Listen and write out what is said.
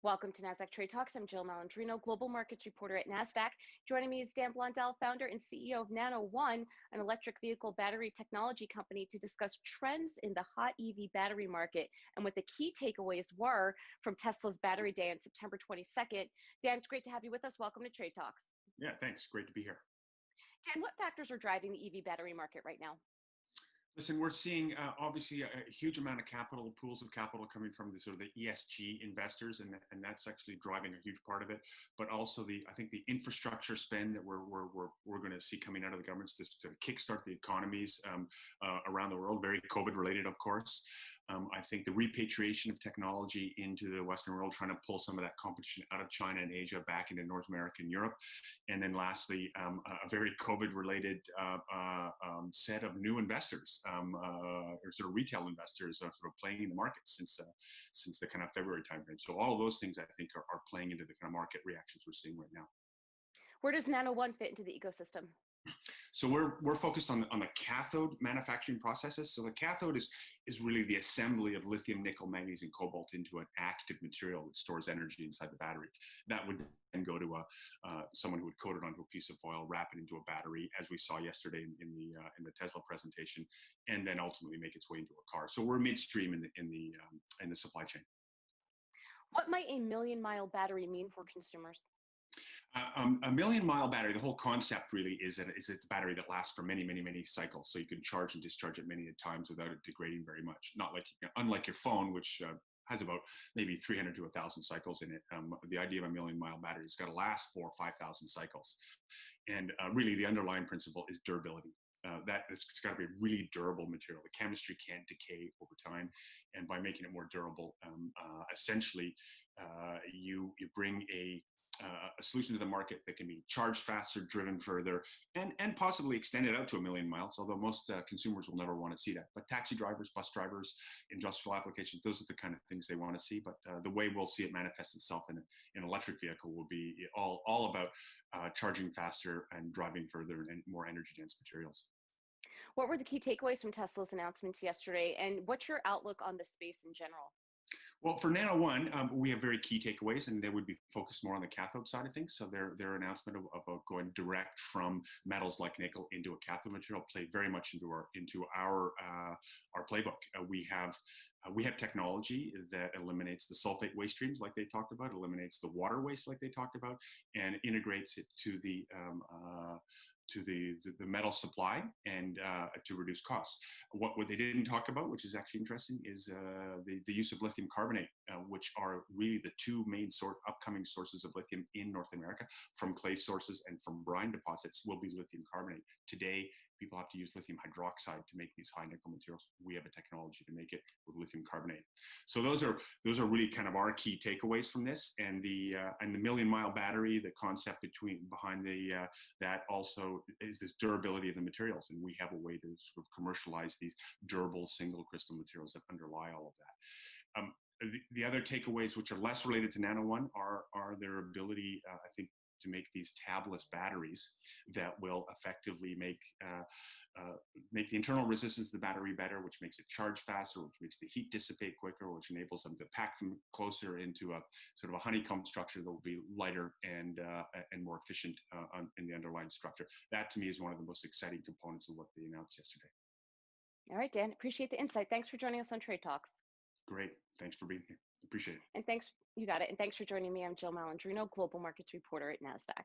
Welcome to Nasdaq Trade Talks. I'm Jill Malandrino, Global Markets Reporter at Nasdaq. Joining me is Dan Blondal, founder and CEO of Nano, an electric vehicle battery technology company, to discuss trends in the hot EV battery market and what the key takeaways were from Tesla's Battery Day on September 22nd. Dan, it's great to have you with us. Welcome to Trade Talks. Yeah, thanks. Great to be here. Dan, what factors are driving the EV battery market right now? Listen, we're seeing obviously a huge amount of capital, pools of capital coming from the sort of the ESG investors, and that's actually driving a huge part of it. But also I think the infrastructure spend that we're going to see coming out of the governments to kickstart the economies around the world, very COVID related, of course. I think the repatriation of technology into the Western world, trying to pull some of that competition out of China and Asia back into North America and Europe. And then lastly, a very COVID-related set of new investors, or sort of retail investors sort of playing in the market since the kind of February timeframe. So all of those things, I think, are playing into the kind of market reactions we're seeing right now. Where does Nano One fit into the ecosystem? So we're focused on the cathode manufacturing processes. So the cathode is really the assembly of lithium, nickel, manganese, and cobalt into an active material that stores energy inside the battery. That would then go to someone who would coat it onto a piece of foil, wrap it into a battery, as we saw yesterday in the Tesla presentation, and then ultimately make its way into a car. So we're midstream in the supply chain. What might a million-mile battery mean for consumers? A million-mile battery, the whole concept really is that it's a battery that lasts for many, many, many cycles. So you can charge and discharge it many times without it degrading very much. Unlike your phone, which has about maybe 300 to 1,000 cycles in it. The idea of a million-mile battery has got to last 4,000 or 5,000 cycles. And really the underlying principle is durability. It's got to be a really durable material. The chemistry can't decay over time, and by making it more durable, essentially, you bring a solution to the market that can be charged faster, driven further, and possibly extended out to 1,000,000 miles, although most consumers will never want to see that. But taxi drivers, bus drivers, industrial applications, those are the kind of things they want to see. But the way we'll see it manifest itself in an electric vehicle will be all about charging faster and driving further and more energy-dense materials. What were the key takeaways from Tesla's announcements yesterday, and what's your outlook on the space in general? Well, for Nano One, we have very key takeaways, and they would be focused more on the cathode side of things. So their announcement about going direct from metals like nickel into a cathode material played very much into our playbook. We have technology that eliminates the sulfate waste streams, like they talked about, eliminates the water waste, like they talked about, and integrates it to the metal supply and to reduce costs. What they didn't talk about, which is actually interesting, is the use of lithium carbonate, which are really the two main upcoming sources of lithium in North America. From clay sources and from brine deposits will be lithium carbonate. Today, people have to use lithium hydroxide to make these high nickel materials. We have a technology to make it with lithium carbonate. So those are really kind of our key takeaways from this. And the million-mile battery, the concept behind that also is this durability of the materials, and we have a way to sort of commercialize these durable single crystal materials that underlie all of that. The other takeaways, which are less related to Nano One, are their ability, I think, to make these tabless batteries that will effectively make the internal resistance of the battery better, which makes it charge faster, which makes the heat dissipate quicker, which enables them to pack them closer into a sort of a honeycomb structure that will be lighter and more efficient in the underlying structure. That, to me, is one of the most exciting components of what they announced yesterday. All right, Dan, appreciate the insight. Thanks for joining us on Trade Talks. Great. Thanks for being here. Appreciate it. And thanks, you got it. And thanks for joining me. I'm Jill Malandrino, Global Markets Reporter at Nasdaq.